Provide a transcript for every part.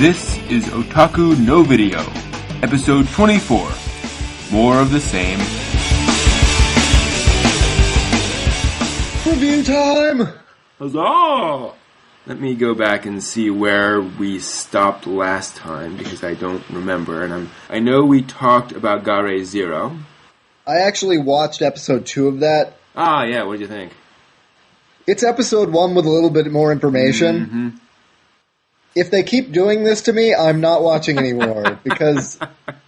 This is Otaku No Video, episode 24. More of the same. Review time! Huzzah! Let me go back and see where we stopped last time, because I don't remember, and I know we talked about Ga-Rei Zero. I actually watched episode 2 of that. Ah, yeah, what did you think? It's episode 1 with a little bit more information. Mm-hmm. If they keep doing this to me, I'm not watching anymore, because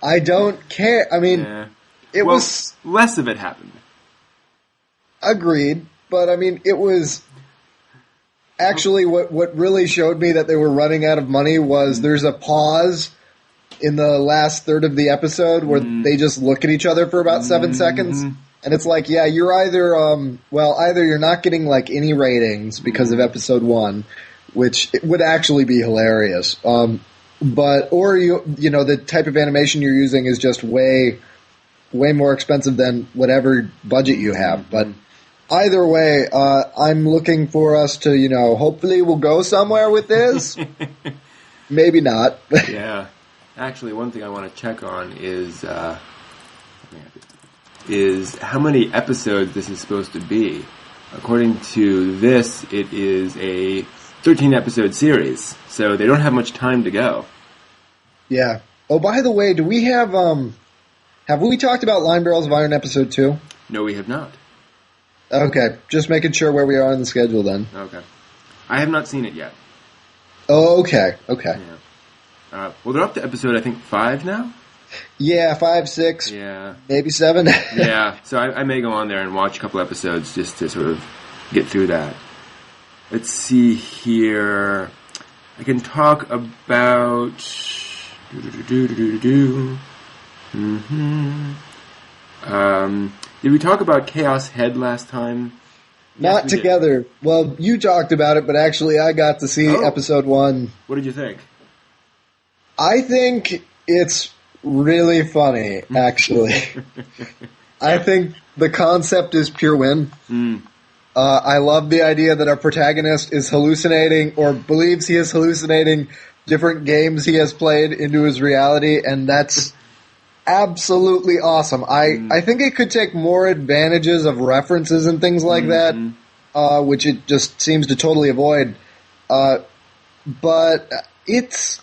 I don't care. I mean, it was... less of it happened. Agreed, but I mean, it was... Actually, what really showed me that they were running out of money was there's a pause in the last third of the episode where they just look at each other for about 7 seconds. And it's like, yeah, you're either, either you're not getting, like, any ratings because of episode 1, which it would actually be hilarious. Or the type of animation you're using is just way more expensive than whatever budget you have. But either way, I'm looking for us to, hopefully we'll go somewhere with this. Maybe not. Yeah. Actually, one thing I want to check on is how many episodes this is supposed to be. According to this, it is a 13-episode series, so they don't have much time to go. Yeah. Oh, by the way, do we have we talked about Line Barrels of Iron episode 2? No, we have not. Okay, just making sure where we are on the schedule then. Okay. I have not seen it yet. Oh, okay. Yeah. Well, they're up to episode, I think, 5 now? Yeah, 5, 6, maybe 7. Yeah, so I may go on there and watch a couple episodes just to sort of get through that. Let's see here. I can talk about... Did we talk about Chaos Head last time? Not together. Well, you talked about it, but actually I got to see episode 1. What did you think? I think it's really funny, actually. I think the concept is pure win. I love the idea that our protagonist is hallucinating or believes he is hallucinating different games he has played into his reality, and that's absolutely awesome. I think it could take more advantages of references and things like that, which it just seems to totally avoid. But it's...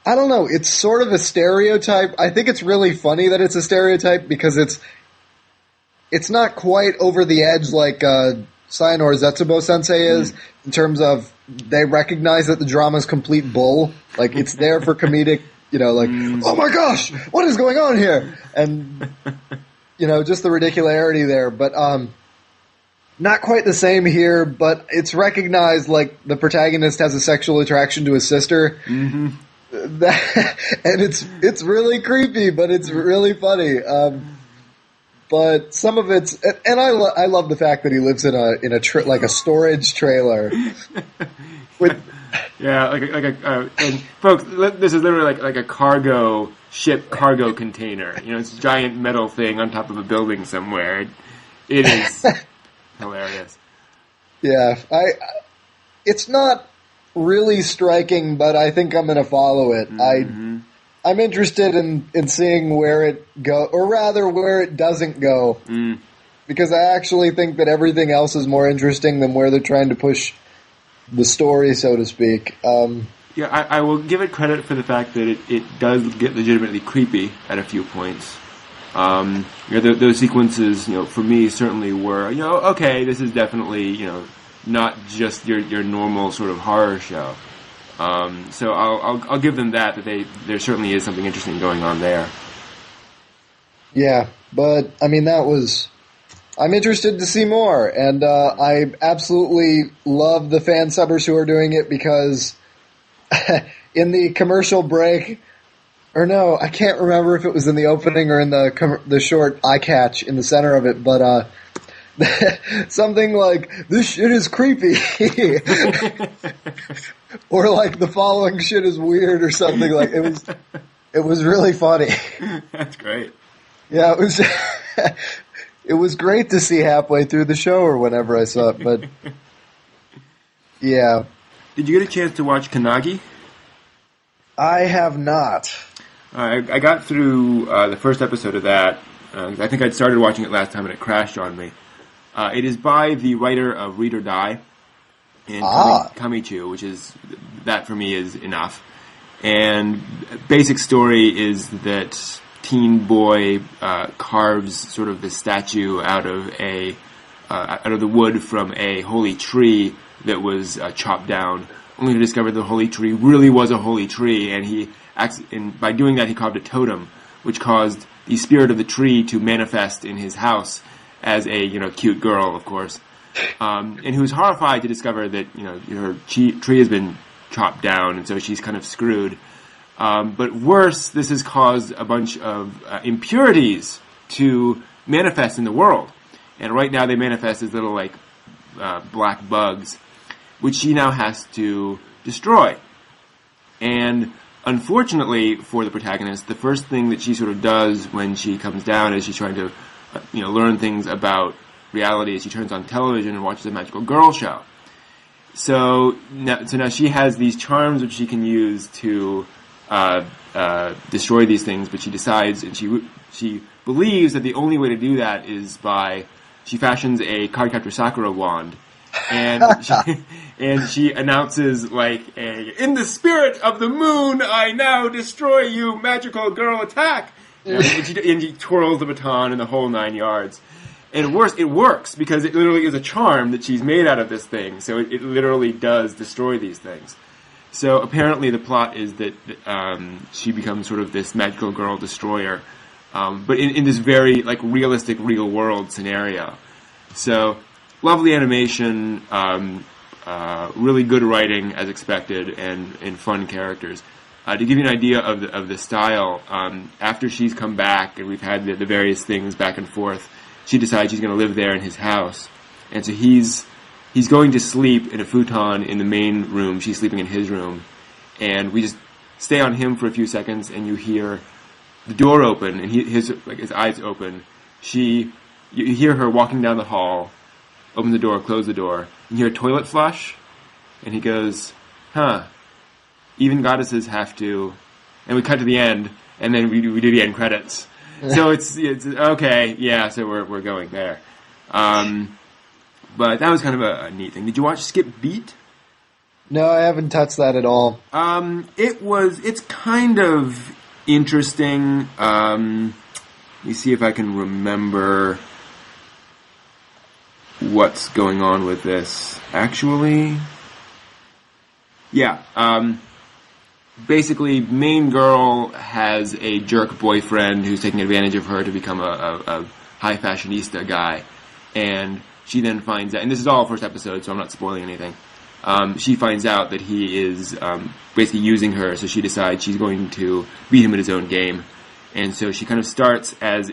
I don't know, it's sort of a stereotype. I think it's really funny that it's a stereotype because it's not quite over the edge like Sayonara Zetsubo Sensei is in terms of they recognize that the drama is complete bull. Like, it's there for comedic, oh my gosh, what is going on here? And, just the ridicularity there. But not quite the same here, but it's recognized like the protagonist has a sexual attraction to his sister. And it's really creepy, but it's really funny. But some of it's, and I love the fact that he lives in a storage trailer. And folks, this is literally like a cargo container. It's a giant metal thing on top of a building somewhere. It is hilarious. Yeah, it's not really striking, but I think I'm going to follow it. I'm interested in seeing where it go, or rather where it doesn't go, because I actually think that everything else is more interesting than where they're trying to push the story, so to speak. I will give it credit for the fact that it does get legitimately creepy at a few points. Those sequences, for me certainly were, okay, this is definitely, not just your normal sort of horror show. So I'll give them that there certainly is something interesting going on there. Yeah, but I mean I'm interested to see more, and I absolutely love the fan subbers who are doing it because in the commercial break, or no, I can't remember if it was in the opening or in the short eye catch in the center of it, but something like, "This shit is creepy," or like, "The following shit is weird," or something like. It was really funny. That's great. Yeah, it was great to see halfway through the show or whenever I saw it. But yeah, did you get a chance to watch Kannagi? I have not. I got through the first episode of that. I think I'd started watching it last time and it crashed on me. It is by the writer of Read or Die and Kamichu, which is, that for me is enough. And basic story is that teen boy carves sort of this statue out of the wood from a holy tree that was chopped down, only to discover the holy tree really was a holy tree, and by doing that he carved a totem, which caused the spirit of the tree to manifest in his house as a cute girl, of course, and who was horrified to discover that her tree has been chopped down, and so she's kind of screwed. But worse, this has caused a bunch of impurities to manifest in the world. And right now they manifest as little, black bugs, which she now has to destroy. And unfortunately for the protagonist, the first thing that she sort of does when she comes down as she's trying to, learn things about reality is she turns on television and watches a magical girl show. So now she has these charms which she can use to destroy these things, but she decides, and she believes that the only way to do that is she fashions a Cardcaptor Sakura wand, and she announces in the spirit of the moon, I now destroy you, magical girl attack, and she twirls the baton in the whole 9 yards. And it works, because it literally is a charm that she's made out of this thing, so it literally does destroy these things. So apparently the plot is that she becomes sort of this magical girl destroyer, but in this very realistic real world scenario. So lovely animation, really good writing as expected, and fun characters. To give you an idea of the style, after she's come back and we've had the various things back and forth, she decides she's going to live there in his house, and so he's going to sleep in a futon in the main room. She's sleeping in his room. And we just stay on him for a few seconds, and you hear the door open, and his eyes open. You hear her walking down the hall, open the door, close the door. You hear a toilet flush, and he goes, even goddesses have to... And we cut to the end, and then we do the end credits. So it's okay, yeah, so we're going there. But that was kind of a neat thing. Did you watch Skip Beat? No, I haven't touched that at all. It's kind of interesting. Let me see if I can remember what's going on with this. Actually, yeah. Basically, main girl has a jerk boyfriend who's taking advantage of her to become a high fashionista guy, and she then finds out, and this is all first episode, so I'm not spoiling anything. She finds out that he is basically using her, so she decides she's going to beat him at his own game. And so she kind of starts as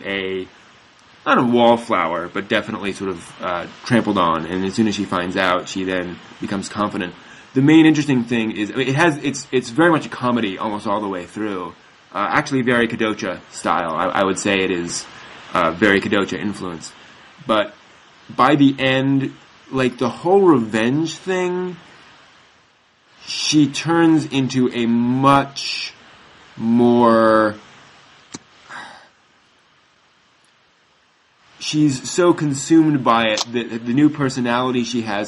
not a wallflower, but definitely sort of trampled on. And as soon as she finds out, she then becomes confident. The main interesting thing is, it's very much a comedy almost all the way through. Actually, very Kadocha style. I would say it is very Kadocha influence. But by the end, the whole revenge thing, she turns into a much more... She's so consumed by it that the new personality she has